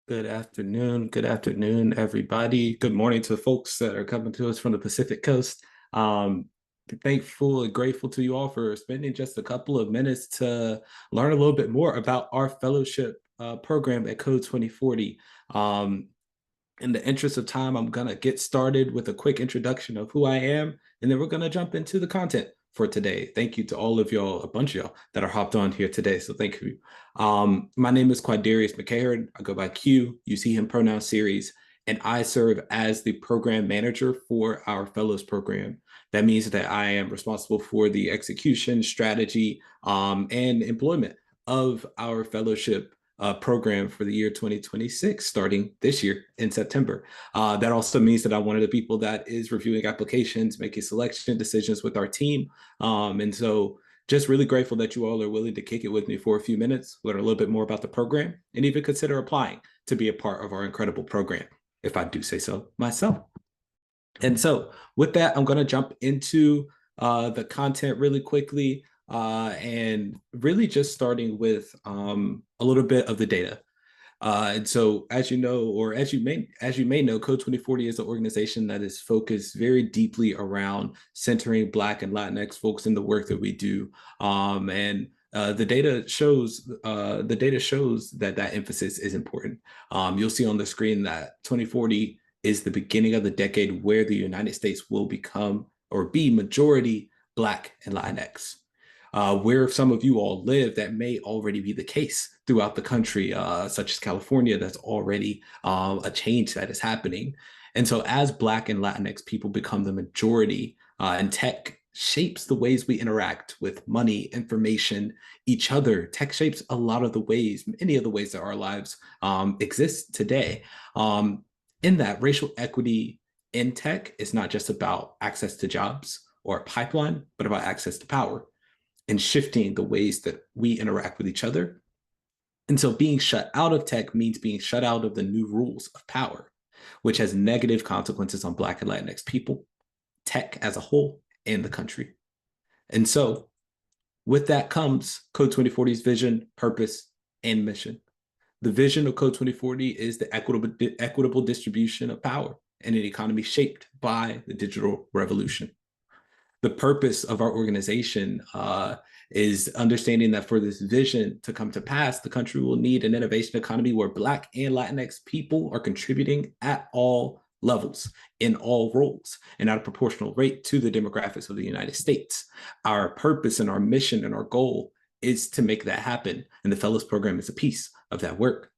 Good afternoon, everybody. Good morning to the folks that are coming to us from the Pacific Coast. Um, Thankful and grateful to you all for spending just a couple of minutes to learn a little bit more about our fellowship program at Code 2040. Um, in the interest of time, I'm going to get started with a quick introduction of who I am, and then we're going to jump into the content for today. Thank you to all of y'all, a bunch of y'all that are hopped on here today. So thank you. My name is Quadarius McCahern. I go by Q. You see him pronoun series, and I serve as the program manager for our fellows program. That means that I am responsible for the execution, strategy, and employment of our fellowship program for the year 2026, starting this year in September. That also means that I'm one of the people that is reviewing applications, making selection decisions with our team. And so just really grateful that you all are willing to kick it with me for a few minutes, learn a little bit more about the program, and even consider applying to be a part of our incredible program, if I do say so myself. And so with that, I'm going to jump into the content really quickly and really just starting with a little bit of the data. And so, as you know, or as you may know, Code 2040 is an organization that is focused very deeply around centering Black and Latinx folks in the work that we do. And the data shows that that emphasis is important. You'll see on the screen that 2040 is the beginning of the decade where the United States will become or be majority Black and Latinx. Where some of you all live, that may already be the case throughout the country, such as California, that's already a change that is happening. And so as Black and Latinx people become the majority, and tech shapes the ways we interact with money, information, each other. Tech shapes a lot of the ways, many of the ways that our lives exist today. In that, racial equity in tech is not just about access to jobs or a pipeline, but about access to power and shifting the ways that we interact with each other. And so being shut out of tech means being shut out of the new rules of power, which has negative consequences on Black and Latinx people, tech as a whole, and the country. And so with that comes Code 2040's vision, purpose, and mission. The vision of Code 2040 is the equitable distribution of power in an economy shaped by the digital revolution. The purpose of our organization is understanding that for this vision to come to pass, the country will need an innovation economy where Black and Latinx people are contributing at all levels, in all roles, and at a proportional rate to the demographics of the United States. Our purpose and our mission and our goal is to make that happen. And the Fellows Program is a piece of that work.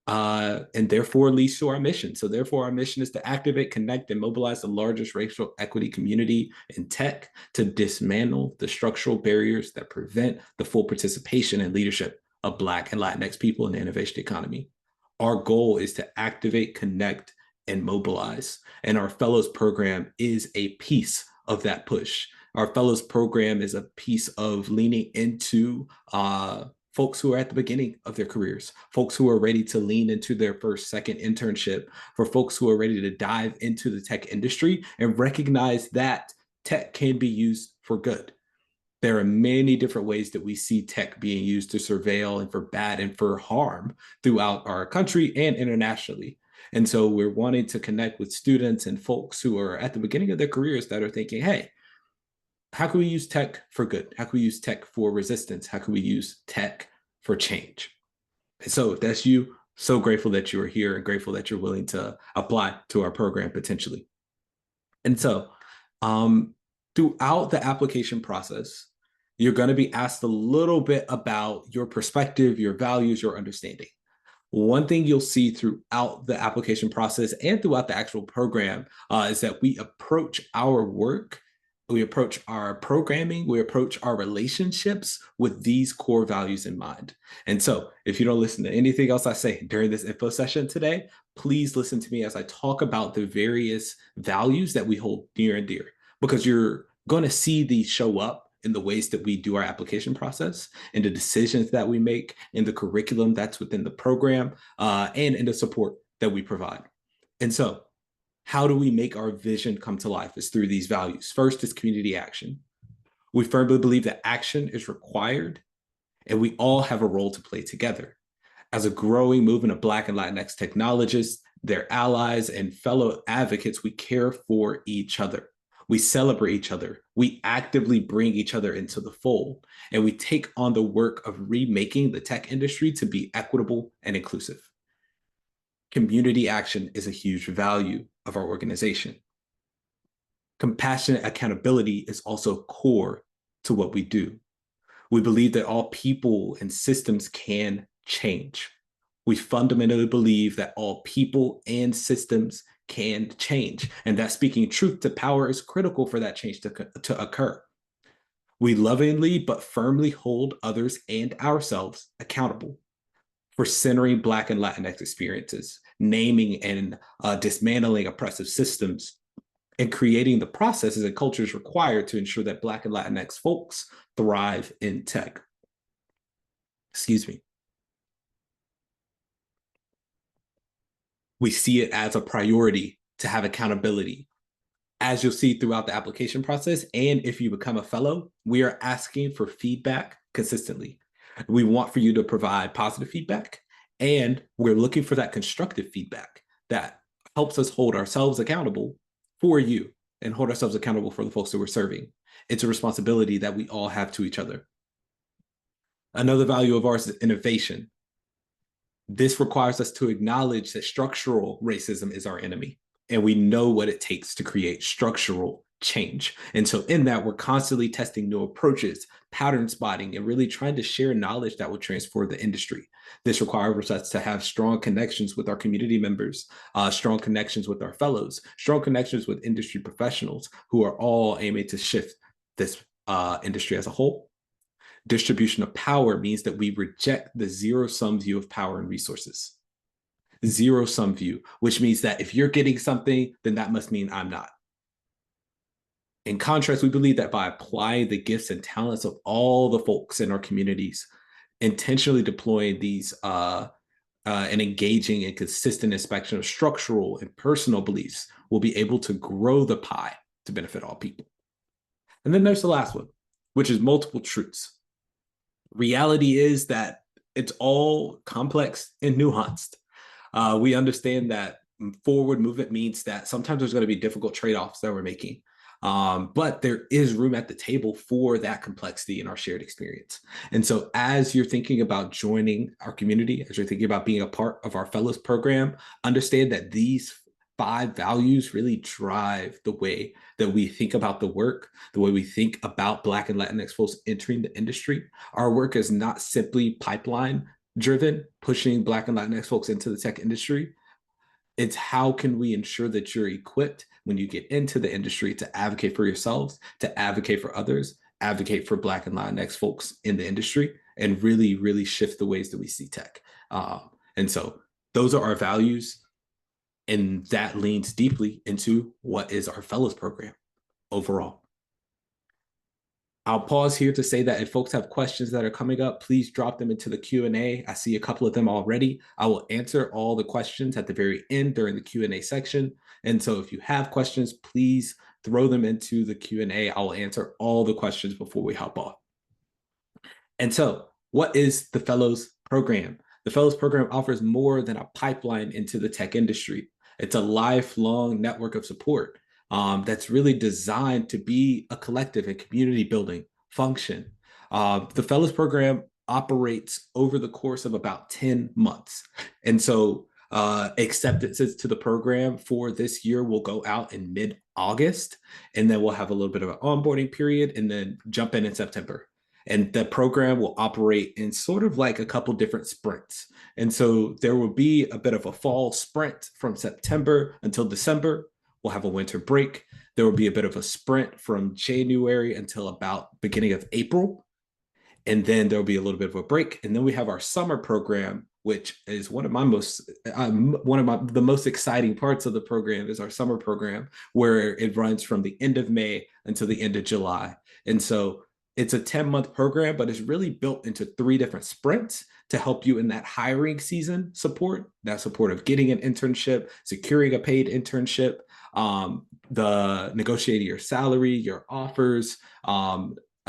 And therefore leads to our mission. So therefore our mission is to activate, connect, and mobilize the largest racial equity community in tech to dismantle the structural barriers that prevent the full participation and leadership of Black and Latinx people in the innovation economy. Our goal is to activate, connect, and mobilize. And our Fellows Program is a piece of that push. Our Fellows Program is a piece of leaning into folks who are at the beginning of their careers, folks who are ready to lean into their first, second internship, for folks who are ready to dive into the tech industry and recognize that tech can be used for good. There are many different ways that we see tech being used to surveil and for bad and for harm throughout our country and internationally. And so we're wanting to connect with students and folks who are at the beginning of their careers that are thinking, hey, how can we use tech for good? How can we use tech for resistance? How can we use tech for change? So if that's you, so grateful that you are here and grateful that you're willing to apply to our program potentially. And so throughout the application process, you're going to be asked a little bit about your perspective, your values, your understanding. One thing you'll see throughout the application process and throughout the actual program is that we approach our work, we approach our programming, we approach our relationships with these core values in mind. And so if you don't listen to anything else I say during this info session today, please listen to me as I talk about the various values that we hold near and dear, because you're going to see these show up in the ways that we do our application process, in the decisions that we make, in the curriculum that's within the program, and in the support that we provide. And so how do we make our vision come to life? Is through these values. First is community action. We firmly believe that action is required and we all have a role to play together. As a growing movement of Black and Latinx technologists, their allies, and fellow advocates, we care for each other. We celebrate each other. We actively bring each other into the fold, and we take on the work of remaking the tech industry to be equitable and inclusive. Community action is a huge value of our organization. Compassionate accountability is also core to what we do. We believe that all people and systems can change. We fundamentally believe that all people and systems can change, and that speaking truth to power is critical for that change to occur. We lovingly but firmly hold others and ourselves accountable for centering Black and Latinx experiences, naming and dismantling oppressive systems, and creating the processes and cultures required to ensure that Black and Latinx folks thrive in tech. Excuse me. We see it as a priority to have accountability. As you'll see throughout the application process, and if you become a fellow, we are asking for feedback consistently. We want for you to provide positive feedback, and we're looking for that constructive feedback that helps us hold ourselves accountable for you and hold ourselves accountable for the folks that we're serving. It's a responsibility that we all have to each other. Another value of ours is innovation. This requires us to acknowledge that structural racism is our enemy, and we know what it takes to create structural change. And so in that, we're constantly testing new approaches, pattern spotting, and really trying to share knowledge that will transform the industry. This requires us to have strong connections with our community members, strong connections with our fellows, strong connections with industry professionals who are all aiming to shift this industry as a whole. Distribution of power means that we reject the zero-sum view of power and resources. Zero-sum view, which means that if you're getting something, then that must mean I'm not. In contrast, we believe that by applying the gifts and talents of all the folks in our communities, intentionally deploying these and engaging in consistent inspection of structural and personal beliefs, we'll be able to grow the pie to benefit all people. And then there's the last one, which is multiple truths. Reality is that it's all complex and nuanced. We understand that forward movement means that sometimes there's going to be difficult trade-offs that we're making. But there is room at the table for that complexity in our shared experience. And so as you're thinking about joining our community, as you're thinking about being a part of our fellows program, understand that these 5 values really drive the way that we think about the work, the way we think about Black and Latinx folks entering the industry. Our work is not simply pipeline driven, pushing Black and Latinx folks into the tech industry. It's how can we ensure that you're equipped when you get into the industry to advocate for yourselves, to advocate for others, advocate for Black and Latinx folks in the industry, and really, really shift the ways that we see tech. And so those are our values. And that leans deeply into what is our fellows program overall. I'll pause here to say that if folks have questions that are coming up, please drop them into the Q&A. I see a couple of them already. I will answer all the questions at the very end during the Q&A section. And so if you have questions, please throw them into the Q&A. I will answer all the questions before we hop off. And so what is the Fellows Program? The Fellows Program offers more than a pipeline into the tech industry. It's a lifelong network of support that's really designed to be a collective and community building function. The Fellows Program operates over the course of about 10 months. And so acceptances to the program for this year will go out in mid-August, and then we'll have a little bit of an onboarding period and then jump in September. And the program will operate in sort of like a couple different sprints. And so there will be a bit of a fall sprint from September until December. We'll have a winter break. There will be a bit of a sprint from January until about beginning of April. And then there'll be a little bit of a break. And then we have our summer program, which is the most exciting parts of the program is our summer program, where it runs from the end of May until the end of July. And so it's a 10-month program, but it's really built into 3 different sprints to help you in that hiring season support, that support of getting an internship, securing a paid internship, the negotiating your salary, your offers,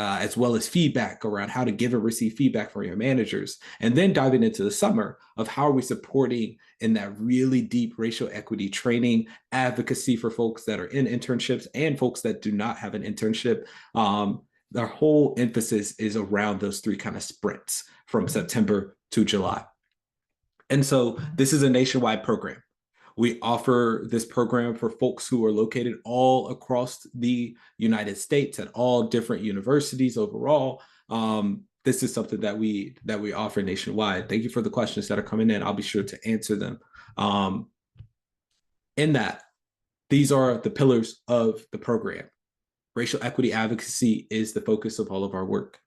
as well as feedback around how to give and receive feedback from your managers. And then diving into the summer of how are we supporting in that really deep racial equity training, advocacy for folks that are in internships and folks that do not have an internship. Our whole emphasis is around those three kind of sprints from September to July. And so this is a nationwide program. We offer this program for folks who are located all across the United States at all different universities overall. This is something that we offer nationwide. Thank you for the questions that are coming in. I'll be sure to answer them. In that, these are the pillars of the program. Racial equity advocacy is the focus of all of our work.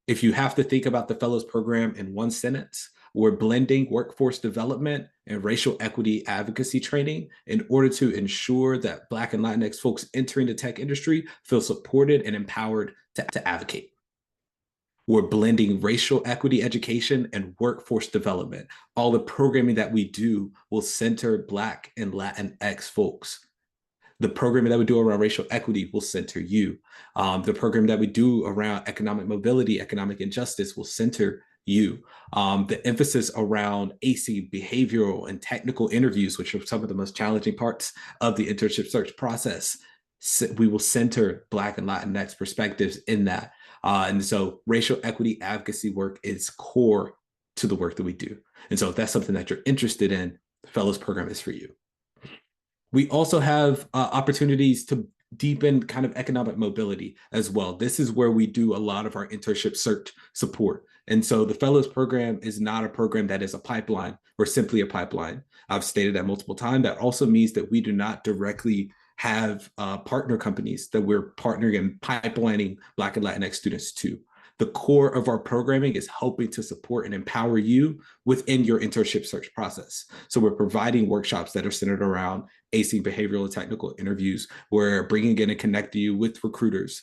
If you have to think about the fellows program in one sentence, we're blending workforce development and racial equity advocacy training in order to ensure that Black and Latinx folks entering the tech industry feel supported and empowered to advocate. We're blending racial equity education and workforce development. All the programming that we do will center Black and Latinx folks. The programming that we do around racial equity will center you. The program that we do around economic mobility, economic injustice will center you. The emphasis around AC, behavioral, and technical interviews, which are some of the most challenging parts of the internship search process, we will center Black and Latinx perspectives in that. And so racial equity advocacy work is core to the work that we do. And so if that's something that you're interested in, the Fellows Program is for you. We also have opportunities to deepen kind of economic mobility as well. This is where we do a lot of our internship search support. And so the Fellows Program is not a program that is a pipeline or simply a pipeline. I've stated that multiple times. That also means that we do not directly have partner companies that we're partnering and pipelining Black and Latinx students to. The core of our programming is helping to support and empower you within your internship search process. So we're providing workshops that are centered around AC behavioral and technical interviews. We're bringing in and connecting you with recruiters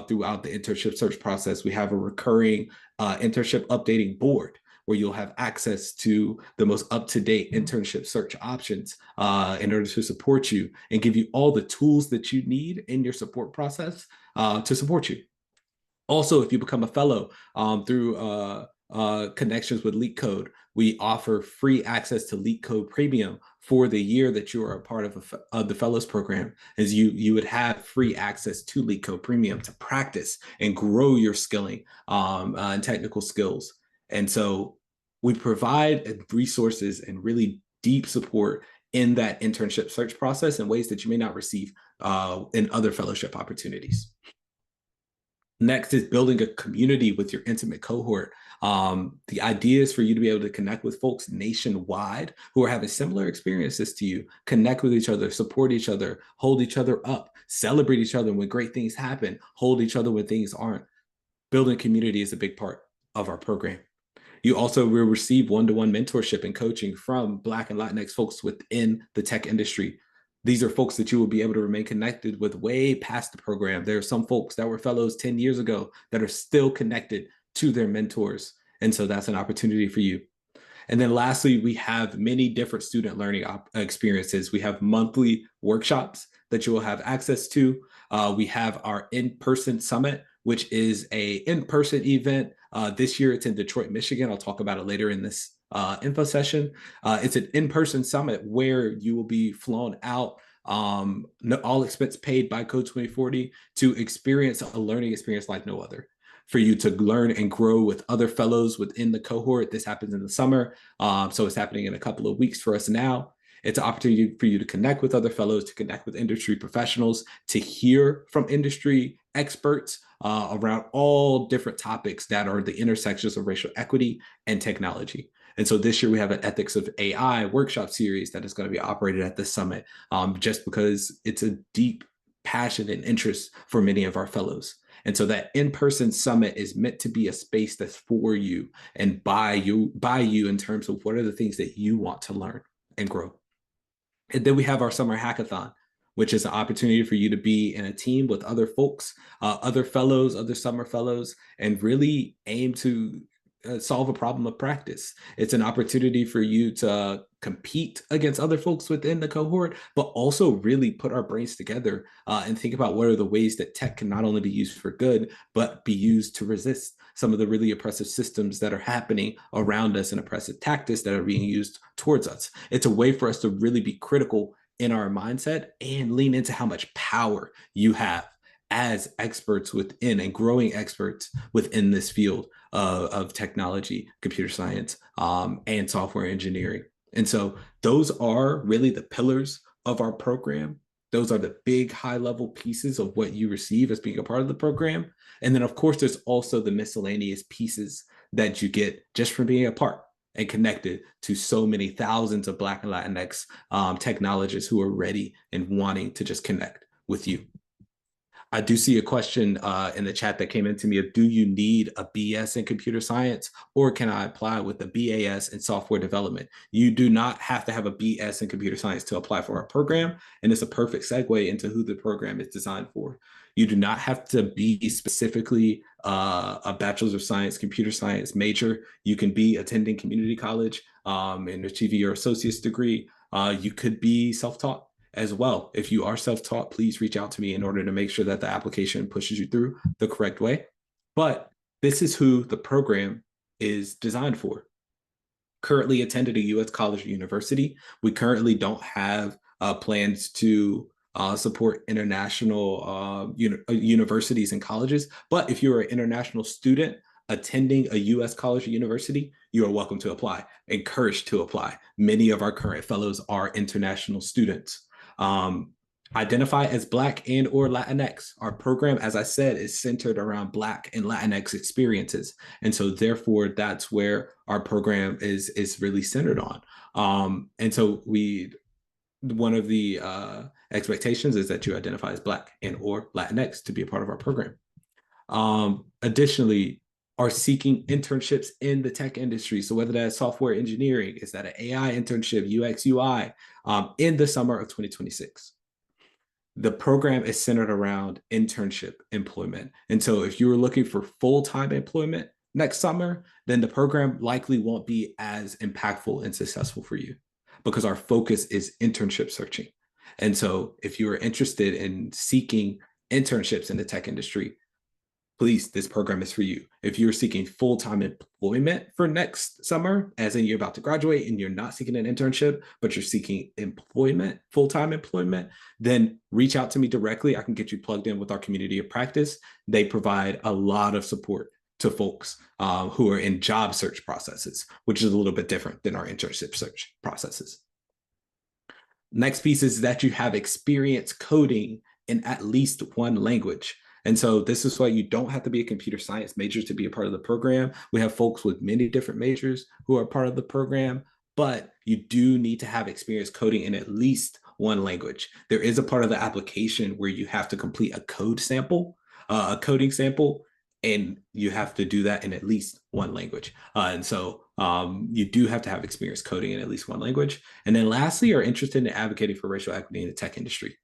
throughout the internship search process. We have a recurring internship updating board where you'll have access to the most up-to-date internship search options in order to support you and give you all the tools that you need in your support process to support you. Also, if you become a fellow through connections with LeetCode, we offer free access to LeetCode Premium for the year that you are a part of the Fellows Program, as you would have free access to LeetCode Premium to practice and grow your skilling and technical skills. And so we provide resources and really deep support in that internship search process in ways that you may not receive in other fellowship opportunities. Next is building a community with your intimate cohort. The idea is for you to be able to connect with folks nationwide who are having similar experiences to you, connect with each other, support each other, hold each other up, celebrate each other when great things happen, hold each other when things aren't. Building community is a big part of our program. You also will receive one-to-one mentorship and coaching from Black and Latinx folks within the tech industry. These are folks that you will be able to remain connected with way past the program. There are some folks that were fellows 10 years ago that are still connected to their mentors. And so that's an opportunity for you. And then lastly, we have many different student learning experiences. We have monthly workshops that you will have access to. We have our in-person summit, which is an in-person event. This year it's in Detroit, Michigan. I'll talk about it later in this info session. It's an in-person summit where you will be flown out, all expense paid by Code 2040 to experience a learning experience like no other. For you to learn and grow with other fellows within the cohort. This happens in the summer. So it's happening in a couple of weeks for us now. It's an opportunity for you to connect with other fellows, to connect with industry professionals, to hear from industry experts around all different topics that are the intersections of racial equity and technology. And so this year we have an ethics of AI workshop series that is going to be operated at this summit, just because it's a deep passion and interest for many of our fellows. And so that in-person summit is meant to be a space that's for you and by you in terms of what are the things that you want to learn and grow. And then we have our summer hackathon, which is an opportunity for you to be in a team with other folks, other fellows, other summer fellows, and really aim to solve a problem of practice. It's an opportunity for you to compete against other folks within the cohort, but also really put our brains together and think about what are the ways that tech can not only be used for good, but be used to resist some of the really oppressive systems that are happening around us and oppressive tactics that are being used towards us. It's a way for us to really be critical in our mindset and lean into how much power you have as experts within and growing experts within this field of technology, computer science, and software engineering. And so those are really the pillars of our program. Those are the big high level pieces of what you receive as being a part of the program. And then, of course, there's also the miscellaneous pieces that you get just from being a part and connected to so many thousands of Black and Latinx technologists who are ready and wanting to just connect with you. I do see a question in the chat that came into me of, do you need a BS in computer science, or can I apply with a BAS in software development? You do not have to have a BS in computer science to apply for our program, and it's a perfect segue into who the program is designed for. You do not have to be specifically a Bachelor's of Science, computer science major. You can be attending community college and achieving your associate's degree. You could be self-taught as well. If you are self-taught, please reach out to me in order to make sure that the application pushes you through the correct way. But this is who the program is designed for. Currently attended a U.S. college or university. We currently don't have plans to support international universities and colleges. But if you're an international student attending a U.S. college or university, you are welcome to apply, encouraged to apply. Many of our current fellows are international students. Identify as Black and or Latinx. Our program, as I said, is centered around Black and Latinx experiences. And so therefore, that's where our program is really centered on. And so one of the expectations is that you identify as Black and or Latinx to be a part of our program. Additionally, are seeking internships in the tech industry. So whether that's software engineering, is that an AI internship, UX, UI, in the summer of 2026. The program is centered around internship employment. And so if you were looking for full-time employment next summer, then the program likely won't be as impactful and successful for you because our focus is internship searching. And so if you are interested in seeking internships in the tech industry, please, this program is for you. If you're seeking full-time employment for next summer, as in you're about to graduate and you're not seeking an internship, but you're seeking employment, full-time employment, then reach out to me directly. I can get you plugged in with our community of practice. They provide a lot of support to folks who are in job search processes, which is a little bit different than our internship search processes. Next piece is that you have experience coding in at least one language. And so this is why you don't have to be a computer science major to be a part of the program. We have folks with many different majors who are part of the program, but you do need to have experience coding in at least one language. There is a part of the application where you have to complete a coding sample, and you have to do that in at least one language. And so you do have to have experience coding in at least one language. And then lastly, are interested in advocating for racial equity in the tech industry.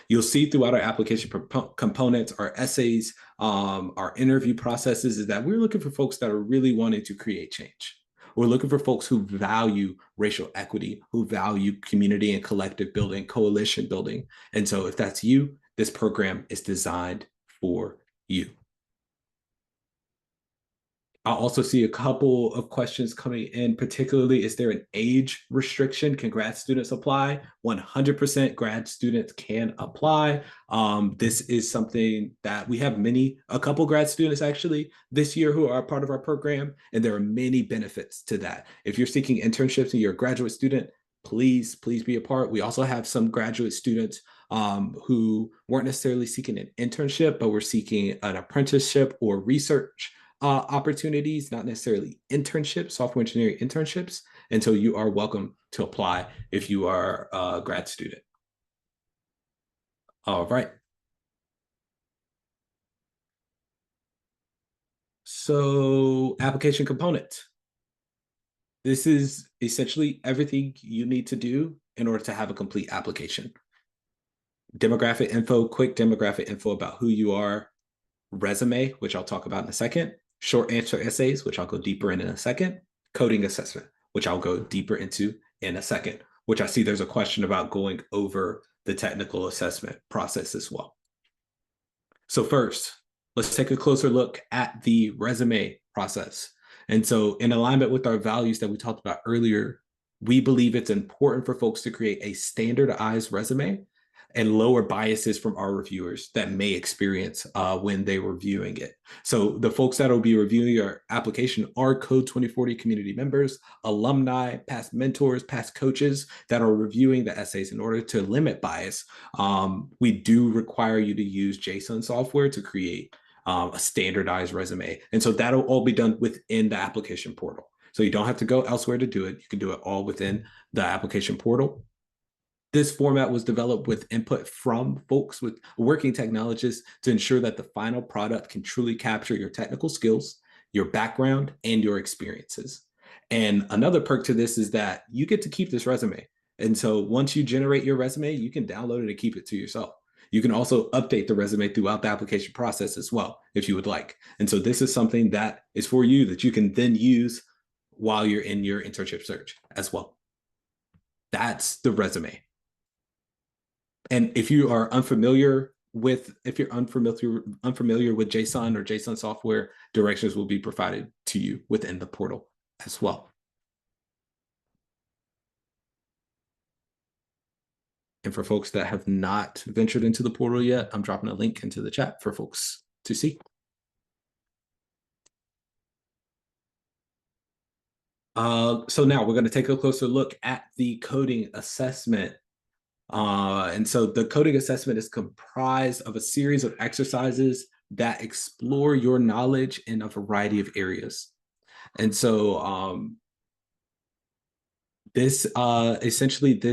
You'll see throughout our application components, our essays, our interview processes, is that we're looking for folks that are really wanting to create change. We're looking for folks who value racial equity, who value community and collective building, coalition building. And so if that's you, this program is designed for you. I also see a couple of questions coming in, particularly, is there an age restriction? Can grad students apply? 100% grad students can apply. This is something that we have a couple grad students actually this year who are part of our program, and there are many benefits to that. If you're seeking internships and you're a graduate student, please be a part. We also have some graduate students who weren't necessarily seeking an internship, but were seeking an apprenticeship or research opportunities, not necessarily internships, software engineering internships. And so you are welcome to apply if you are a grad student. All right. So application component. This is essentially everything you need to do in order to have a complete application. Demographic info, quick demographic info about who you are, resume, which I'll talk about in a second, short answer essays, which I'll go deeper in a second, coding assessment, which I'll go deeper into in a second, which I see there's a question about going over the technical assessment process as well. So first, let's take a closer look at the resume process. And so in alignment with our values that we talked about earlier, we believe it's important for folks to create a standardized resume and lower biases from our reviewers that may experience when they were reviewing it. So the folks that will be reviewing your application are Code 2040 community members, alumni, past mentors, past coaches that are reviewing the essays. In order to limit bias, we do require you to use JSON software to create a standardized resume. And so that'll all be done within the application portal. So you don't have to go elsewhere to do it. You can do it all within the application portal. This format was developed with input from folks with working technologists to ensure that the final product can truly capture your technical skills, your background, and your experiences. And another perk to this is that you get to keep this resume. And so once you generate your resume, you can download it and keep it to yourself. You can also update the resume throughout the application process as well, if you would like. And so this is something that is for you that you can then use while you're in your internship search as well. That's the resume. And if you are unfamiliar with JSON or JSON software, directions will be provided to you within the portal as well. And for folks that have not ventured into the portal yet, I'm dropping a link into the chat for folks to see. So now we're going to take a closer look at the coding assessment. And so the coding assessment is comprised of a series of exercises that explore your knowledge in a variety of areas. And so this assessment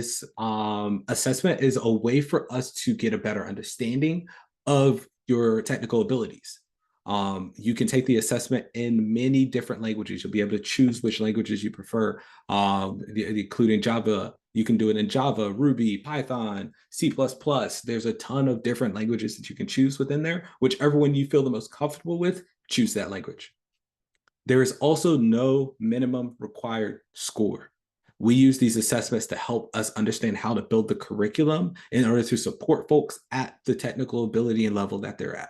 is a way for us to get a better understanding of your technical abilities. You can take the assessment in many different languages. You'll be able to choose which languages you prefer, including Java. You can do it in Java, Ruby, Python, C++. There's a ton of different languages that you can choose within there. Whichever one you feel the most comfortable with, choose that language. There is also no minimum required score. We use these assessments to help us understand how to build the curriculum in order to support folks at the technical ability and level that they're at.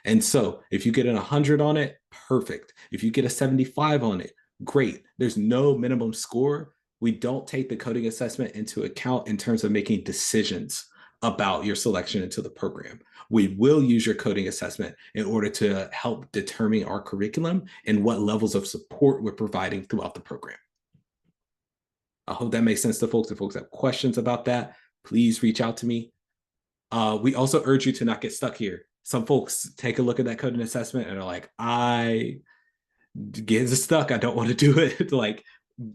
And so if you get an 100 on it, perfect. If you get a 75 on it, great. There's no minimum score. We don't take the coding assessment into account in terms of making decisions about your selection into the program. We will use your coding assessment in order to help determine our curriculum and what levels of support we're providing throughout the program. I hope that makes sense to folks. If folks have questions about that, please reach out to me. We also urge you to not get stuck here. Some folks take a look at that coding assessment and are like, I get stuck. I don't want to do it. Like,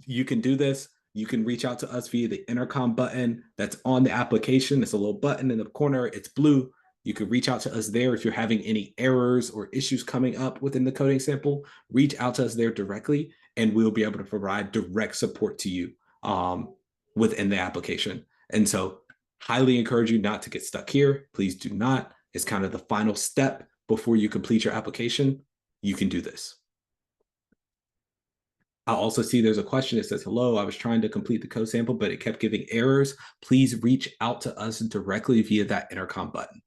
you can do this. You can reach out to us via the intercom button that's on the application. It's a little button in the corner. It's blue. You can reach out to us there if you're having any errors or issues coming up within the coding sample. Reach out to us there directly, and we'll be able to provide direct support to you within the application. And so highly encourage you not to get stuck here. Please do not. It's kind of the final step before you complete your application. You can do this. I also see there's a question that says, hello, I was trying to complete the code sample, but it kept giving errors. Please reach out to us directly via that intercom button.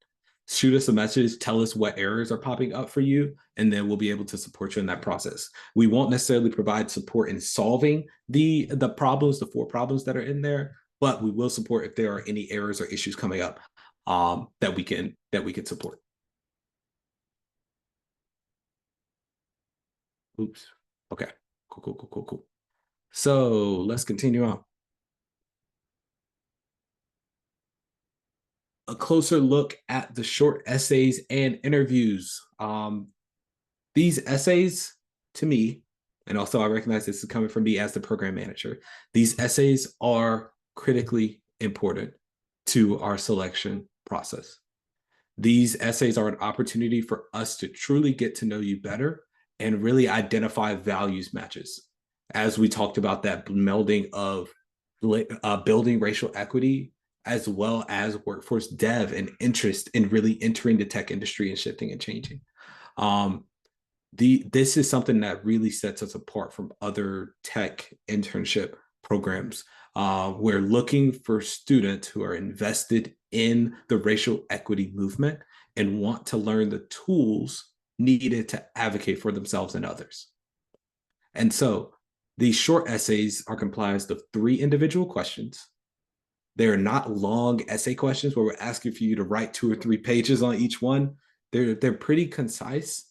Shoot us a message, tell us what errors are popping up for you, and then we'll be able to support you in that process. We won't necessarily provide support in solving the problems, the 4 problems that are in there, but we will support if there are any errors or issues coming up that we can support. Oops. Okay. Cool. So let's continue on. A closer look at the short essays and interviews. These essays, to me, and also I recognize this is coming from me as the program manager, these essays are critically important to our selection process. These essays are an opportunity for us to truly get to know you better and really identify values matches. As we talked about that melding of building racial equity, as well as workforce dev and interest in really entering the tech industry and shifting and changing. This is something that really sets us apart from other tech internship programs. We're looking for students who are invested in the racial equity movement and want to learn the tools needed to advocate for themselves and others. And so these short essays are comprised of 3 individual questions. They are not long essay questions where we're asking for you to write 2 or 3 pages on each one. They're pretty concise,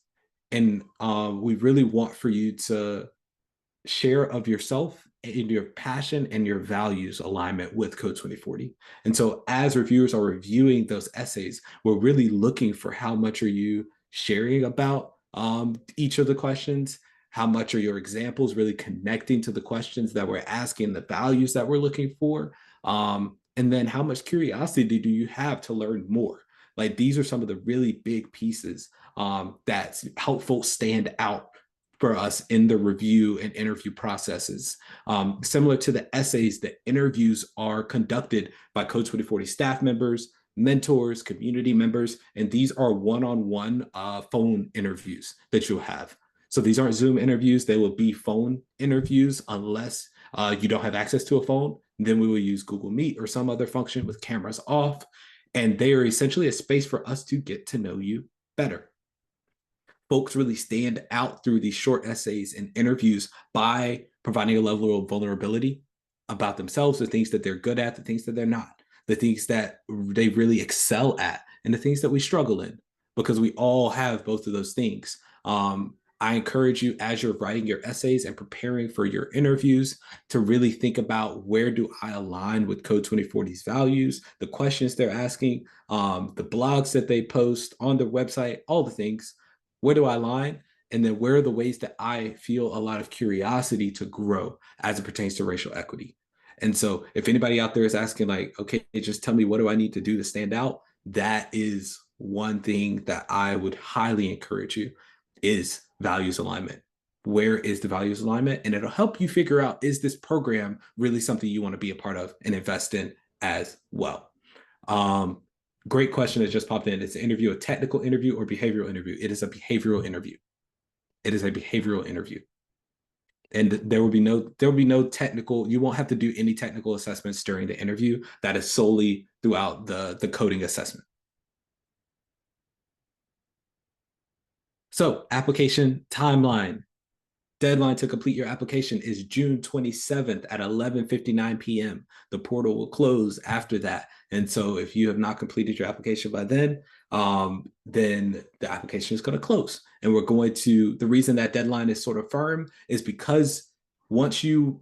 and we really want for you to share of yourself and your passion and your values alignment with Code 2040. And so as reviewers are reviewing those essays, we're really looking for how much are you sharing about each of the questions, how much are your examples really connecting to the questions that we're asking, the values that we're looking for, and then how much curiosity do you have to learn more? Like these are some of the really big pieces that help folks stand out for us in the review and interview processes. Similar to the essays, the interviews are conducted by Code 2040 staff members, mentors, community members, and these are one-on-one phone interviews that you'll have. So these aren't Zoom interviews, they will be phone interviews unless you don't have access to a phone. Then we will use Google Meet or some other function with cameras off. And they are essentially a space for us to get to know you better. Folks really stand out through these short essays and interviews by providing a level of vulnerability about themselves, the things that they're good at, the things that they're not, the things that they really excel at, and the things that we struggle in, because we all have both of those things. I encourage you as you're writing your essays and preparing for your interviews to really think about where do I align with Code 2040's values, the questions they're asking, the blogs that they post on their website, all the things. Where do I align? And then where are the ways that I feel a lot of curiosity to grow as it pertains to racial equity? And so if anybody out there is asking like, okay, just tell me what do I need to do to stand out? That is one thing that I would highly encourage you is values alignment. Where is the values alignment? And it'll help you figure out, is this program really something you want to be a part of and invest in as well? Great question that just popped in. Is the interview a technical interview or behavioral interview? It is a behavioral interview. It is a behavioral interview. And there will be no technical, you won't have to do any technical assessments during the interview. That is solely throughout the coding assessment. So application timeline. Deadline to complete your application is June 27th at 11:59 p.m. The portal will close after that. And so if you have not completed your application by then the application is going to close. And the reason that deadline is sort of firm is because once you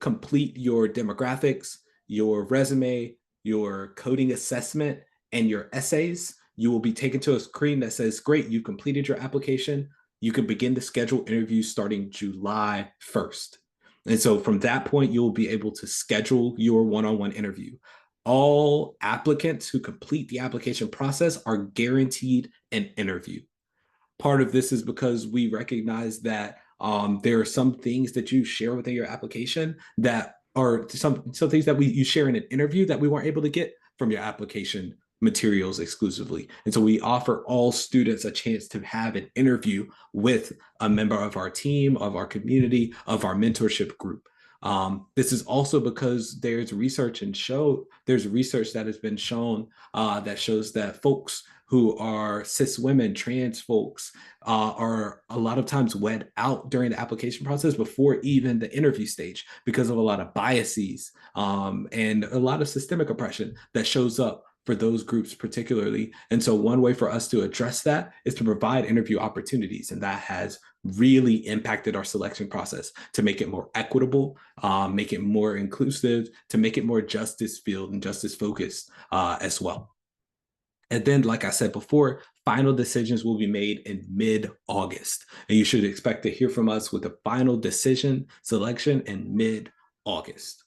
complete your demographics, your resume, your coding assessment, and your essays, you will be taken to a screen that says, great, you completed your application. You can begin to schedule interviews starting July 1st. And so from that point, you'll be able to schedule your one-on-one interview. All applicants who complete the application process are guaranteed an interview. Part of this is because we recognize that there are some things that you share within your application that are some things that you share in an interview that we weren't able to get from your application materials exclusively. And so we offer all students a chance to have an interview with a member of our team, of our community, of our mentorship group. This is also because there's research that has been shown that shows that folks who are cis women, trans folks, are a lot of times wed out during the application process before even the interview stage because of a lot of biases and a lot of systemic oppression that shows up for those groups particularly. And so one way for us to address that is to provide interview opportunities. And that has really impacted our selection process to make it more equitable, make it more inclusive, to make it more justice field and justice focused as well. And then, like I said before, final decisions will be made in mid-August. And you should expect to hear from us with a final decision selection in mid-August.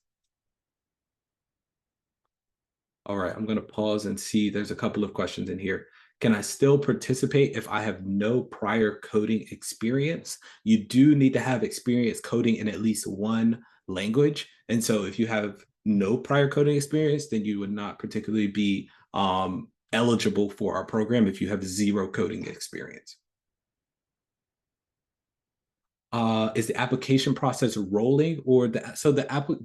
All right, I'm going to pause and see. There's a couple of questions in here. Can I still participate if I have no prior coding experience? You do need to have experience coding in at least one language. And so if you have no prior coding experience, then you would not particularly be eligible for our program if you have zero coding experience. Is the application process rolling, or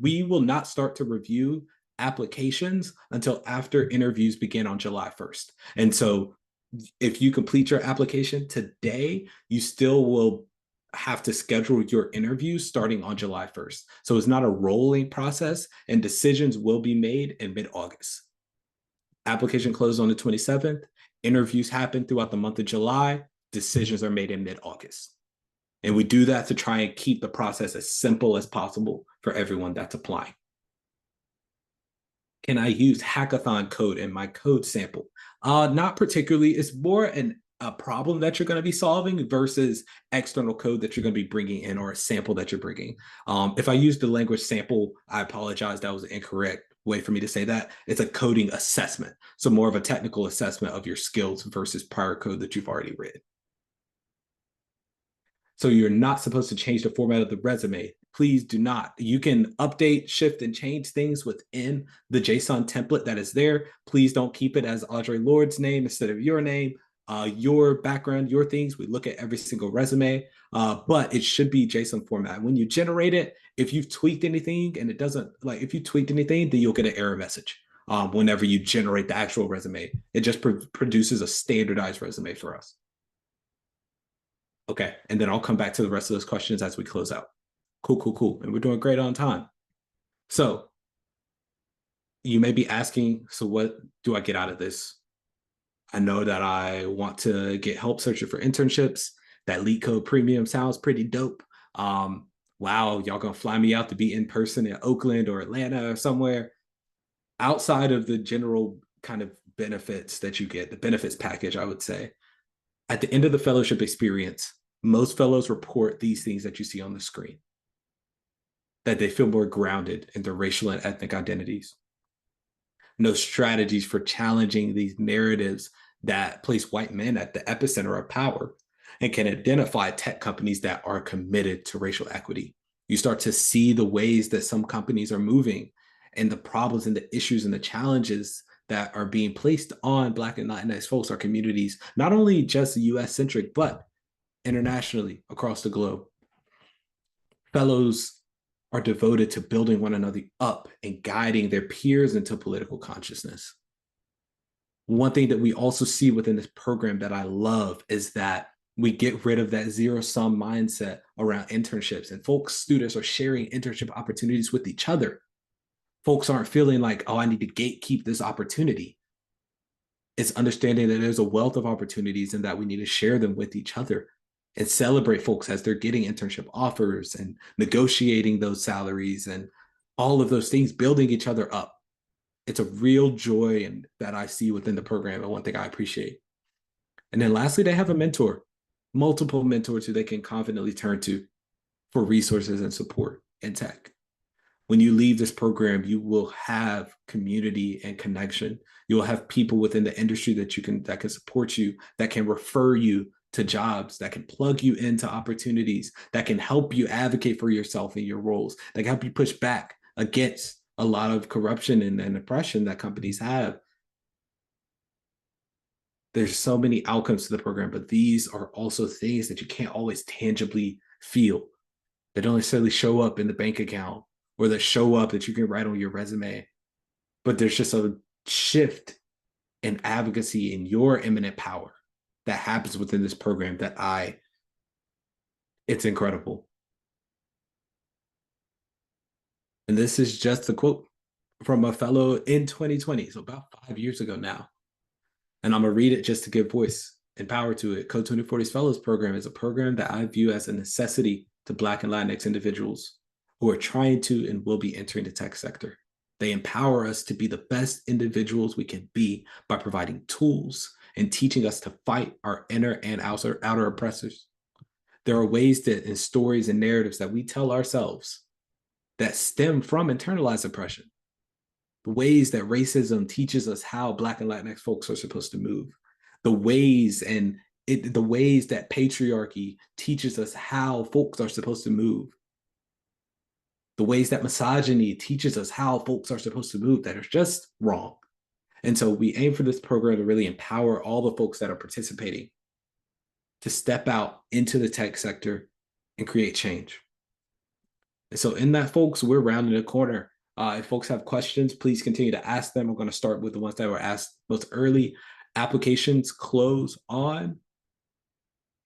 we will not start to review applications until after interviews begin on July 1st. And so if you complete your application today, you still will have to schedule your interviews starting on July 1st. So it's not a rolling process, and decisions will be made in mid-August. Application closed on the 27th. Interviews happen throughout the month of July. Decisions are made in mid-August. And we do that to try and keep the process as simple as possible for everyone that's applying. Can I use hackathon code in my code sample? Not particularly. It's more a problem that you're going to be solving versus external code that you're going to be bringing in, or a sample that you're bringing. If I use the language sample, I apologize. That was an incorrect way for me to say that. It's a coding assessment. So more of a technical assessment of your skills versus prior code that you've already read. So you're not supposed to change the format of the resume. Please do not. You can update, shift, and change things within the JSON template that is there. Please don't keep it as Audre Lorde's name instead of your name, your background, your things. We look at every single resume, but it should be JSON format. When you generate it, if you've tweaked anything and it doesn't, like if you tweaked anything, then you'll get an error message whenever you generate the actual resume. It just produces a standardized resume for us. Okay, and then I'll come back to the rest of those questions as we close out. Cool. And we're doing great on time. So you may be asking, so what do I get out of this? I know that I want to get help searching for internships. That LeetCode Premium sounds pretty dope. Wow, y'all gonna fly me out to be in person in Oakland or Atlanta or somewhere. Outside of the general kind of benefits that you get, the benefits package, I would say, at the end of the fellowship experience, most fellows report these things that you see on the screen, that they feel more grounded in their racial and ethnic identities. No strategies for challenging these narratives that place white men at the epicenter of power, and can identify tech companies that are committed to racial equity. You start to see the ways that some companies are moving, and the problems and the issues and the challenges that are being placed on Black and Latinx folks, our communities, not only just US centric, but internationally across the globe. Fellows are devoted to building one another up and guiding their peers into political consciousness. One thing that we also see within this program that I love is that we get rid of that zero-sum mindset around internships, and students are sharing internship opportunities with each other. Folks aren't feeling like, oh, I need to gatekeep this opportunity. It's understanding that there's a wealth of opportunities and that we need to share them with each other and celebrate folks as they're getting internship offers and negotiating those salaries and all of those things, building each other up. It's a real joy and that I see within the program, and one thing I appreciate. And then lastly, they have a mentor, multiple mentors who they can confidently turn to for resources and support in tech. When you leave this program, you will have community and connection. You will have people within the industry that can support you, that can refer you to jobs, that can plug you into opportunities, that can help you advocate for yourself in your roles, that can help you push back against a lot of corruption and oppression that companies have. There's so many outcomes to the program, but these are also things that you can't always tangibly feel. They don't necessarily show up in the bank account, or that show up that you can write on your resume. But there's just a shift in advocacy in your eminent power that happens within this program it's incredible. And this is just a quote from a fellow in 2020, so about 5 years ago now. And I'm gonna read it just to give voice and power to it. Code 2040's Fellows Program is a program that I view as a necessity to Black and Latinx individuals who are trying to and will be entering the tech sector. They empower us to be the best individuals we can be by providing tools and teaching us to fight our inner and outer oppressors. There are ways that in stories and narratives that we tell ourselves that stem from internalized oppression. The ways that racism teaches us how Black and Latinx folks are supposed to move. The ways that patriarchy teaches us how folks are supposed to move. The ways that misogyny teaches us how folks are supposed to move that are just wrong. And so we aim for this program to really empower all the folks that are participating to step out into the tech sector and create change. And so in that, folks, we're rounding the corner. If folks have questions, please continue to ask them. I'm going to start with the ones that were asked most early. Applications close on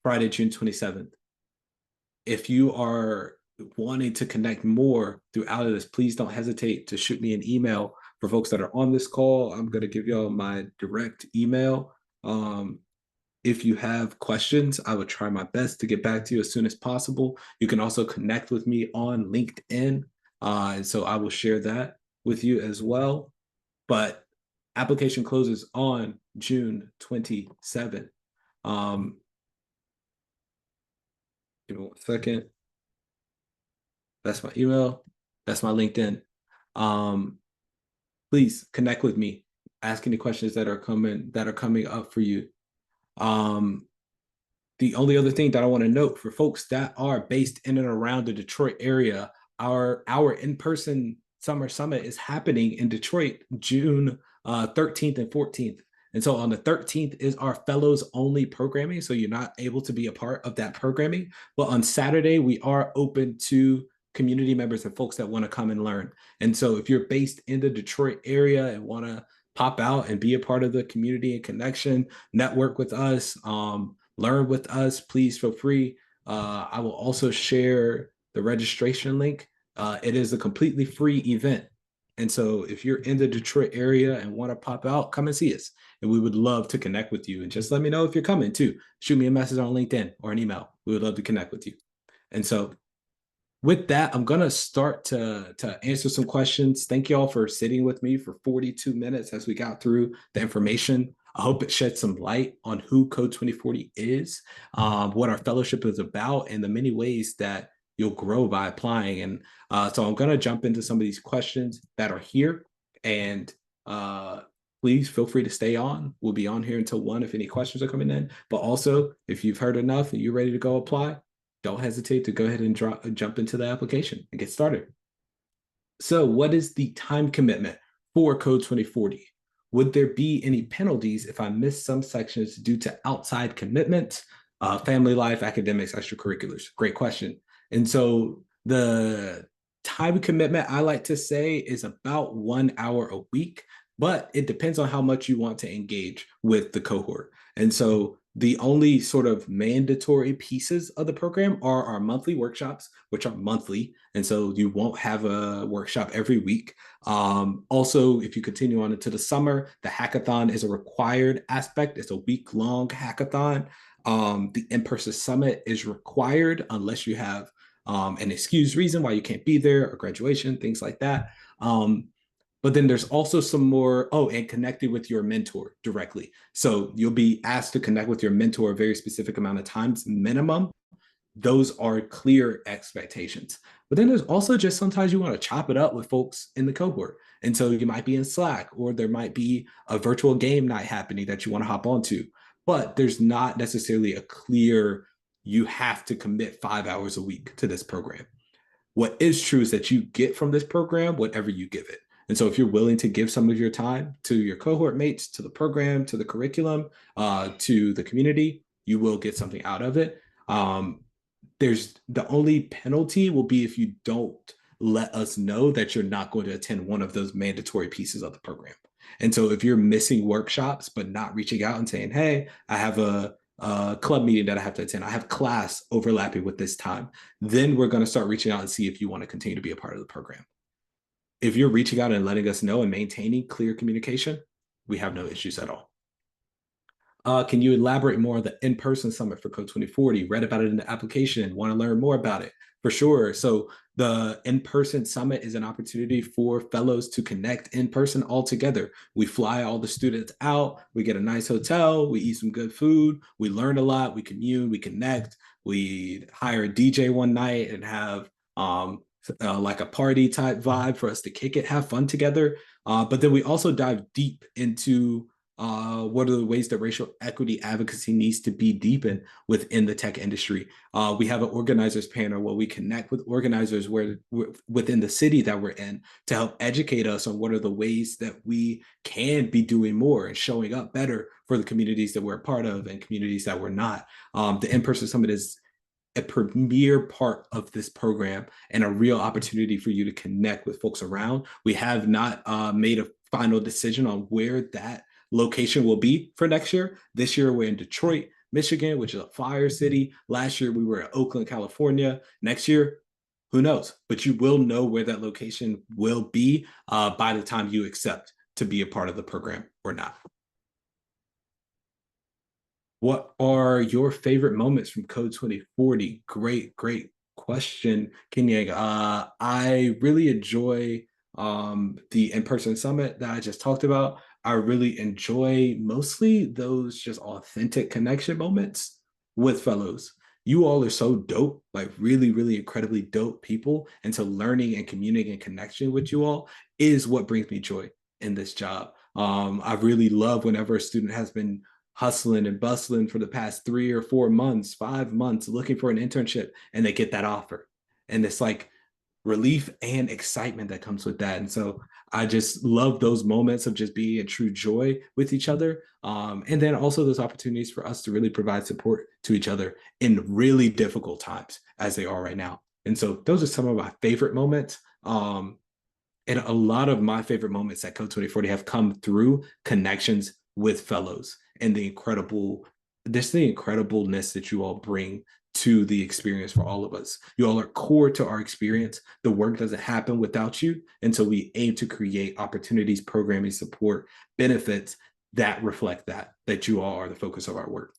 Friday, June 27th. If you are wanting to connect more throughout of this, please don't hesitate to shoot me an email. For folks that are on this call, I'm going to give y'all my direct email. If you have questions, I would try my best to get back to you as soon as possible. You can also connect with me on LinkedIn. And so I will share that with you as well. But application closes on June 27th. Give me 1 second. That's my email. That's my LinkedIn. Please connect with me. Ask any questions that are coming up for you. The only other thing that I want to note for folks that are based in and around the Detroit area, our in-person summer summit is happening in Detroit, June 13th and 14th. And so on the 13th is our fellows only programming. So you're not able to be a part of that programming. But on Saturday, we are open to community members and folks that want to come and learn. And so if you're based in the Detroit area and want to pop out and be a part of the community and connection, network with us, learn with us, please feel free. I will also share the registration link. It is a completely free event. And so if you're in the Detroit area and want to pop out, come and see us. And we would love to connect with you. And just let me know if you're coming too. Shoot me a message on LinkedIn or an email. We would love to connect with you. And so with that, I'm going to start to answer some questions. Thank you all for sitting with me for 42 minutes as we got through the information. I hope it sheds some light on who Code 2040 is, what our fellowship is about, and the many ways that you'll grow by applying. And so I'm going to jump into some of these questions that are here. And please feel free to stay on. We'll be on here until 1 if any questions are coming in. But also, if you've heard enough and you're ready to go apply, don't hesitate to go ahead and jump into the application and get started. So what is the time commitment for Code 2040? Would there be any penalties if I miss some sections due to outside commitments, family life, academics, extracurriculars? Great question. And so the time commitment, I like to say, is about 1 hour a week, but it depends on how much you want to engage with the cohort. And so the only sort of mandatory pieces of the program are our monthly workshops, which are monthly. And so you won't have a workshop every week. Also, if you continue on into the summer, the hackathon is a required aspect. It's a week-long hackathon. The in-person summit is required unless you have an excused reason why you can't be there or graduation, things like that. But then there's also some more, and connecting with your mentor directly. So you'll be asked to connect with your mentor a very specific amount of times minimum. Those are clear expectations. But then there's also just sometimes you want to chop it up with folks in the cohort. And so you might be in Slack, or there might be a virtual game night happening that you want to hop onto. But there's not necessarily a clear, you have to commit 5 hours a week to this program. What is true is that you get from this program whatever you give it. And so if you're willing to give some of your time to your cohort mates, to the program, to the curriculum, to the community, you will get something out of it. There's the only penalty will be if you don't let us know that you're not going to attend one of those mandatory pieces of the program. And so if you're missing workshops, but not reaching out and saying, hey, I have a club meeting that I have to attend, I have class overlapping with this time, then we're going to start reaching out and see if you want to continue to be a part of the program. If you're reaching out and letting us know and maintaining clear communication, we have no issues at all. Can you elaborate more on the in-person summit for Code 2040? Read about it in the application, want to learn more about it? For sure. So the in-person summit is an opportunity for fellows to connect in person all together. We fly all the students out, we get a nice hotel, we eat some good food, we learn a lot, we commune, we connect, we hire a DJ one night and have like a party type vibe for us to kick it, have fun together. But then we also dive deep into what are the ways that racial equity advocacy needs to be deepened within the tech industry. We have an organizers panel where we connect with organizers within the city that we're in to help educate us on what are the ways that we can be doing more and showing up better for the communities that we're a part of and communities that we're not. The in-person summit is a premier part of this program and a real opportunity for you to connect with folks around. We have not made a final decision on where that location will be for next year. This year, we're in Detroit, Michigan, which is a fire city. Last year, we were in Oakland, California. Next year, who knows? But you will know where that location will be by the time you accept to be a part of the program or not. What are your favorite moments from Code 2040? Great, great question, Kenyang. I really enjoy the in-person summit that I just talked about. I really enjoy mostly those just authentic connection moments with fellows. You all are so dope, like really, really incredibly dope people. And so learning and communicating and connection with you all is what brings me joy in this job. I really love whenever a student has been hustling and bustling for the past 3 or 4 months, 5 months, looking for an internship, and they get that offer. And it's like relief and excitement that comes with that. And so I just love those moments of just being in true joy with each other. And then also those opportunities for us to really provide support to each other in really difficult times as they are right now. And so those are some of my favorite moments. And a lot of my favorite moments at Code 2040 have come through connections with fellows and the incredibleness that you all bring to the experience for all of us. You all are core to our experience. The work doesn't happen without you. And so we aim to create opportunities, programming, support, benefits that reflect that you all are the focus of our work.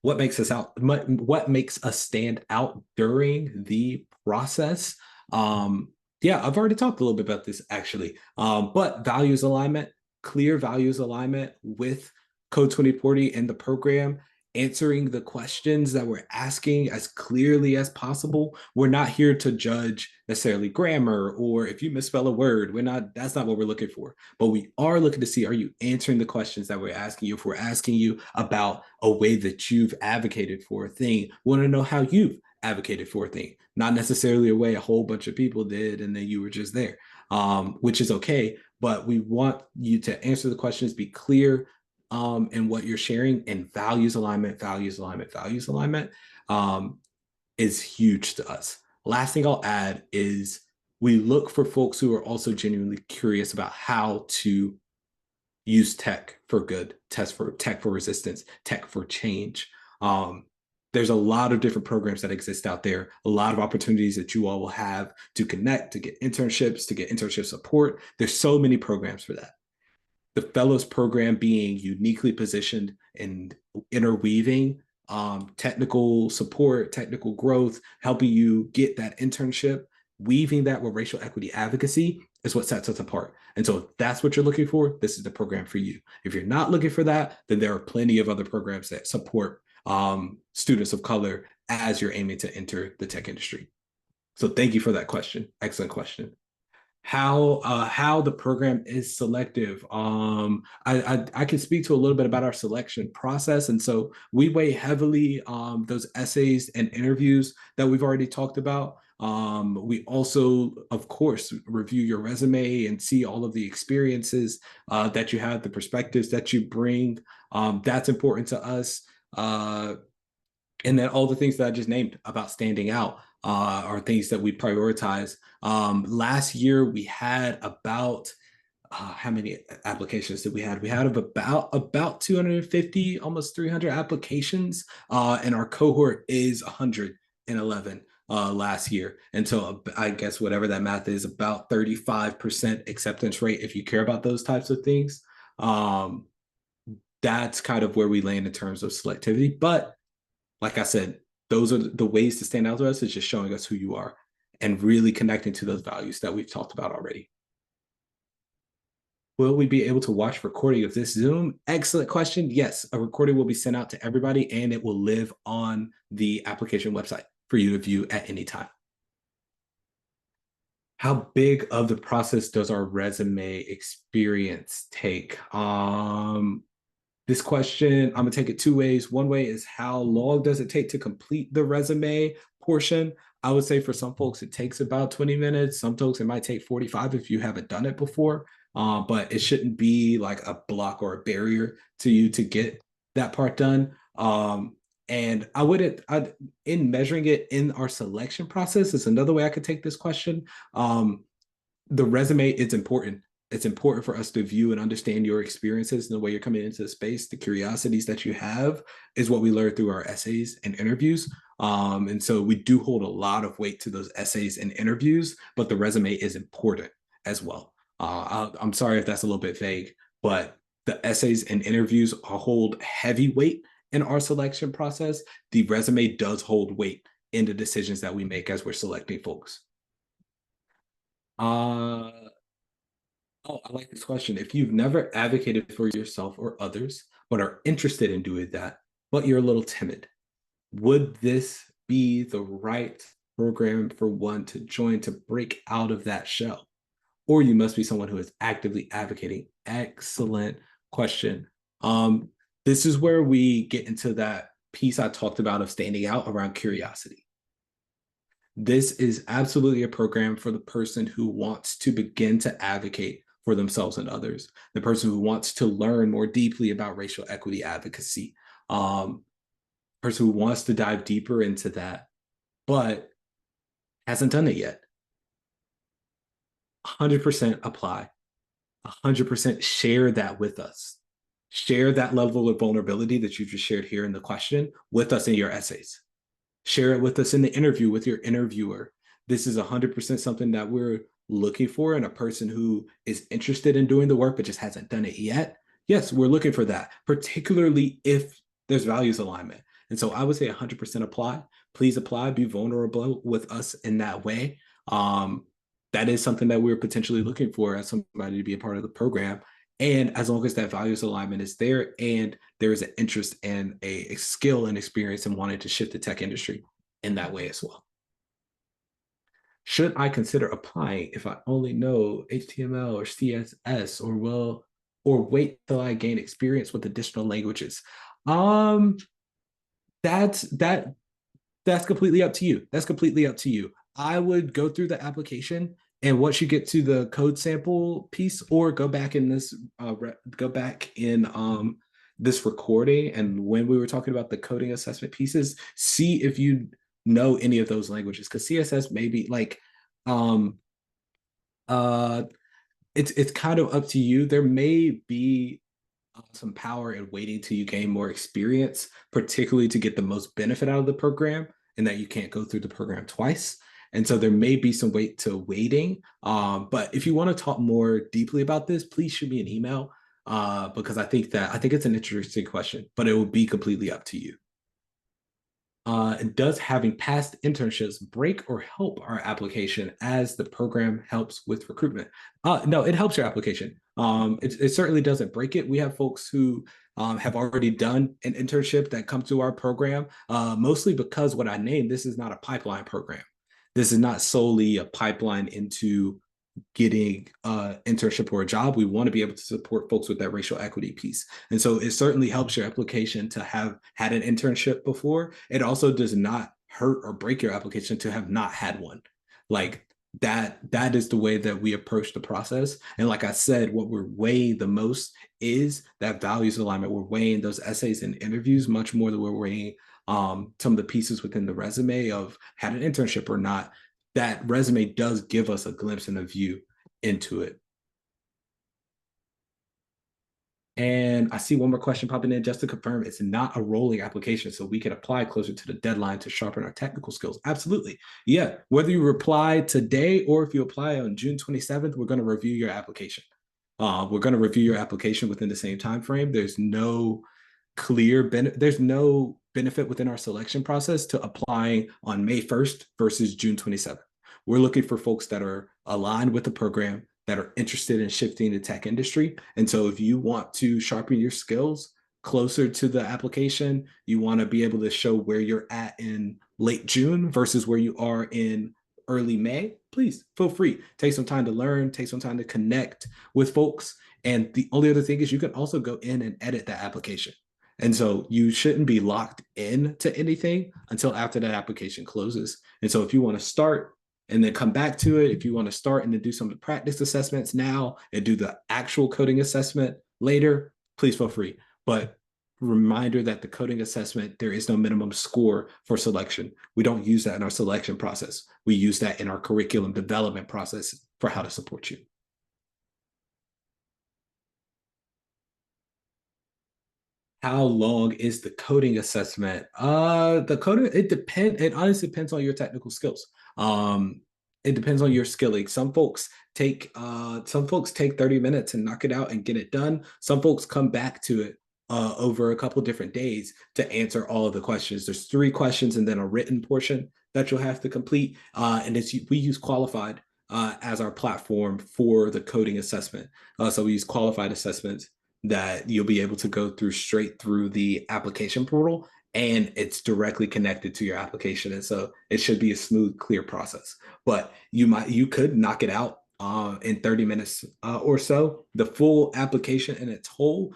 What makes us stand out during the process? Yeah, I've already talked a little bit about this actually. But values alignment, clear values alignment with Code 2040 and the program, answering the questions that we're asking as clearly as possible. We're not here to judge necessarily grammar or if you misspell a word. That's not what we're looking for. But we are looking to see, are you answering the questions that we're asking you? If we're asking you about a way that you've advocated for a thing, we want to know how you've advocated for a thing, not necessarily a way a whole bunch of people did and then you were just there, which is okay. But we want you to answer the questions, be clear in what you're sharing, and values alignment is huge to us. Last thing I'll add is we look for folks who are also genuinely curious about how to use tech for good, tech for resistance, tech for change. There's a lot of different programs that exist out there, a lot of opportunities that you all will have to connect, to get internships, to get internship support. There's so many programs for that. The fellows program being uniquely positioned and interweaving technical support, technical growth, helping you get that internship, weaving that with racial equity advocacy is what sets us apart. And so if that's what you're looking for, this is the program for you. If you're not looking for that, then there are plenty of other programs that support students of color as you're aiming to enter the tech industry. So thank you for that question. Excellent question. How the program is selective. I can speak to a little bit about our selection process, and so we weigh heavily those essays and interviews that we've already talked about. We also, of course, review your resume and see all of the experiences that you have, the perspectives that you bring. That's important to us. And then all the things that I just named about standing out are things that we prioritize. Last year, we had about how many applications did we had? We had about 250, almost 300 applications, and our cohort is 111 last year. And so I guess whatever that math is, about 35% acceptance rate if you care about those types of things. That's kind of where we land in terms of selectivity. But like I said, those are the ways to stand out to us, is just showing us who you are and really connecting to those values that we've talked about already. Will we be able to watch recording of this Zoom? Excellent question. Yes, a recording will be sent out to everybody and it will live on the application website for you to view at any time. How big of the process does our resume experience take? This question, I'm gonna take it two ways. One way is how long does it take to complete the resume portion? I would say for some folks, it takes about 20 minutes. Some folks, it might take 45 if you haven't done it before, but it shouldn't be like a block or a barrier to you to get that part done. And in measuring it in our selection process is another way I could take this question. The resume is important. It's important for us to view and understand your experiences and the way you're coming into the space. The curiosities that you have is what we learn through our essays and interviews. And so we do hold a lot of weight to those essays and interviews, but the resume is important as well. I'm sorry if that's a little bit vague, but the essays and interviews hold heavy weight in our selection process. The resume does hold weight in the decisions that we make as we're selecting folks. Uh, oh, I like this question. If you've never advocated for yourself or others, but are interested in doing that, but you're a little timid, would this be the right program for one to join to break out of that shell? Or you must be someone who is actively advocating. Excellent question. Um, this is where we get into that piece I talked about of standing out around curiosity. This is absolutely a program for the person who wants to begin to advocate for themselves and others, the person who wants to learn more deeply about racial equity advocacy, person who wants to dive deeper into that, but hasn't done it yet. 100% apply, 100% share that with us. Share that level of vulnerability that you just shared here in the question with us in your essays. Share it with us in the interview with your interviewer. This is 100% something that we're looking for in a person who is interested in doing the work but just hasn't done it yet. Yes, we're looking for that, particularly if there's values alignment. And so I would say 100% apply. Please apply, be vulnerable with us in that way. That is something that we're potentially looking for as somebody to be a part of the program. And as long as that values alignment is there and there is an interest and a skill and experience in wanting to shift the tech industry in that way as well. Should I consider applying if I only know HTML or CSS or wait till I gain experience with additional languages? Um, that's that that's completely up to you. That's completely up to you. I would go through the application and once you get to the code sample piece, or go back in this recording, and when we were talking about the coding assessment pieces, see if you know any of those languages because CSS may be like um uh it's kind of up to you. There may be some power in waiting till you gain more experience, particularly to get the most benefit out of the program, and that you can't go through the program twice. And so there may be some weight to waiting. But if you want to talk more deeply about this, please shoot me an email because I think it's an interesting question, but it will be completely up to you. Does having past internships break or help our application as the program helps with recruitment? No, it helps your application. It certainly doesn't break it. We have folks who have already done an internship that come to our program, mostly because what I named, this is not a pipeline program. This is not solely a pipeline into getting internship or a job. We want to be able to support folks with that racial equity piece. And so it certainly helps your application to have had an internship before. It also does not hurt or break your application to have not had one. Like that is the way that we approach the process. And like I said, what we're weighing the most is that values alignment. We're weighing those essays and interviews much more than we're weighing some of the pieces within the resume of had an internship or not. That resume does give us a glimpse and a view into it. And I see one more question popping in just to confirm it's not a rolling application, so we can apply closer to the deadline to sharpen our technical skills. Absolutely. Yeah. Whether you reply today or if you apply on June 27th, we're going to review your application. We're going to review your application within the same time frame. There's no benefit within our selection process to applying on May 1st versus June 27th. We're looking for folks that are aligned with the program, that are interested in shifting the tech industry. And so if you want to sharpen your skills closer to the application, you want to be able to show where you're at in late June versus where you are in early May, please feel free. Take some time to learn, take some time to connect with folks. And the only other thing is you can also go in and edit that application. And so you shouldn't be locked in to anything until after that application closes. And so if you want to start and then come back to it, if you want to start and then do some of the practice assessments now and do the actual coding assessment later, please feel free. But reminder that the coding assessment, there is no minimum score for selection. We don't use that in our selection process. We use that in our curriculum development process for how to support you. How long is the coding assessment? The coding, it honestly depends on your technical skills. It depends on your skilling. Some folks take 30 minutes and knock it out and get it done. Some folks come back to it over a couple different days to answer all of the questions. There's 3 questions and then a written portion that you'll have to complete. And we use Qualified as our platform for the coding assessment. So we use Qualified assessments that you'll be able to go through straight through the application portal, and it's directly connected to your application. And so it should be a smooth, clear process. But you could knock it out in 30 minutes or so. The full application in its whole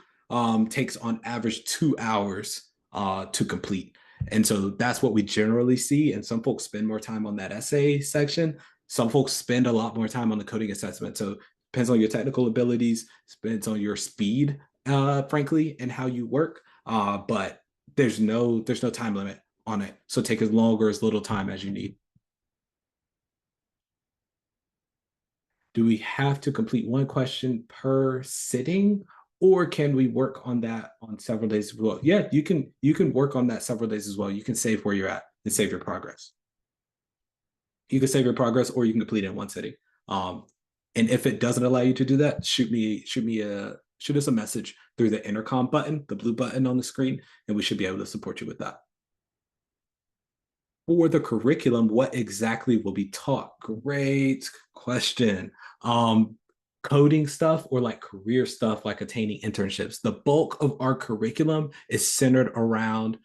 takes on average 2 hours to complete. And so that's what we generally see. And some folks spend more time on that essay section. Some folks spend a lot more time on the coding assessment. So depends on your technical abilities, depends on your speed, frankly, and how you work. But there's no time limit on it. So take as long or as little time as you need. Do we have to complete 1 question per sitting, or can we work on that on several days as well? Yeah, you can work on that several days as well. You can save where you're at and save your progress. You can save your progress, or you can complete it in 1 sitting. And if it doesn't allow you to do that, shoot us a message through the intercom button, the blue button on the screen, and we should be able to support you with that. For the curriculum, what exactly will be taught? Great question. Coding stuff or like career stuff, like attaining internships. The bulk of our curriculum is centered around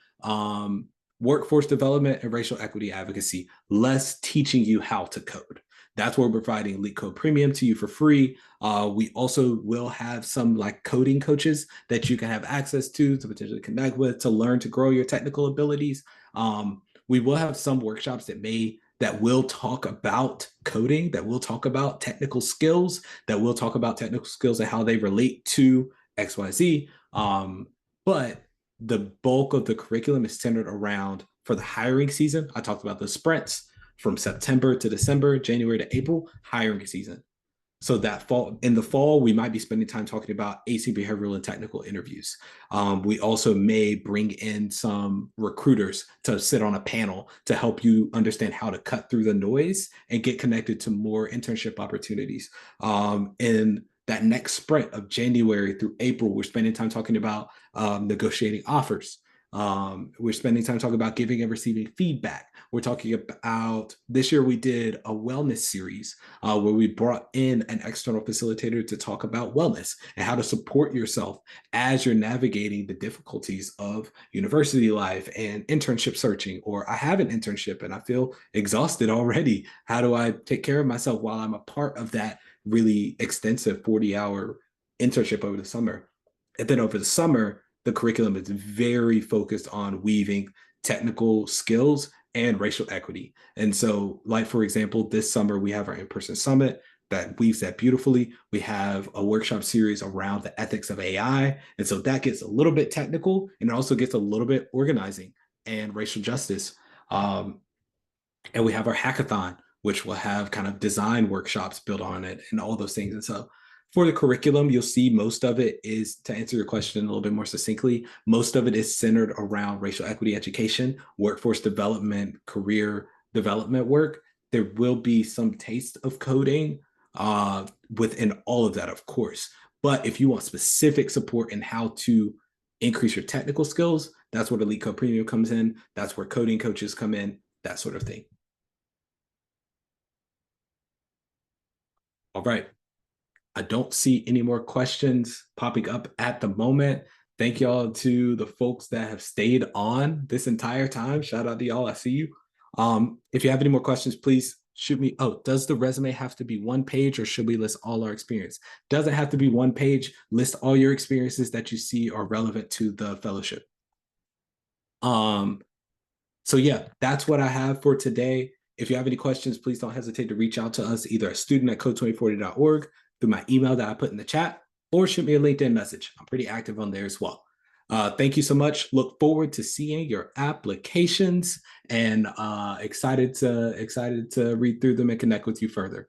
workforce development and racial equity advocacy, less teaching you how to code. That's where we're providing LeetCode Premium to you for free. We also will have some like coding coaches that you can have access to potentially connect with, to learn to grow your technical abilities. We will have some workshops that will talk about coding, that will talk about technical skills, and how they relate to XYZ. But the bulk of the curriculum is centered around, for the hiring season, I talked about the sprints from September to December, January to April, hiring season. So in the fall, we might be spending time talking about AC behavioral and technical interviews. We also may bring in some recruiters to sit on a panel to help you understand how to cut through the noise and get connected to more internship opportunities. In that next sprint of January through April, we're spending time talking about negotiating offers. We're spending time talking about giving and receiving feedback. We're talking about, this year we did a wellness series where we brought in an external facilitator to talk about wellness and how to support yourself as you're navigating the difficulties of university life and internship searching, or I have an internship and I feel exhausted already. How do I take care of myself while I'm a part of that really extensive 40-hour internship over the summer? And then over the summer, the curriculum is very focused on weaving technical skills and racial equity. And so, like, for example, this summer we have our in-person summit that weaves that beautifully. We have a workshop series around the ethics of AI. And so that gets a little bit technical, and it also gets a little bit organizing and racial justice. And we have our hackathon, which will have kind of design workshops built on it and all those things. And so for the curriculum, you'll see most of it is, to answer your question a little bit more succinctly, most of it is centered around racial equity education, workforce development, career development work. There will be some taste of coding within all of that, of course. But if you want specific support in how to increase your technical skills, that's where the LeetCode Premium comes in. That's where coding coaches come in, that sort of thing. All right. I don't see any more questions popping up at the moment. Thank y'all to the folks that have stayed on this entire time. Shout out to y'all. I see you. If you have any more questions, please shoot me. Oh, does the resume have to be 1 page, or should we list all our experience? Doesn't have to be 1 page. List all your experiences that you see are relevant to the fellowship. So yeah, that's what I have for today. If you have any questions, please don't hesitate to reach out to us, either a student at code2040.org, through my email that I put in the chat, or shoot me a LinkedIn message. I'm pretty active on there as well. Thank you so much. Look forward to seeing your applications and excited to read through them and connect with you further.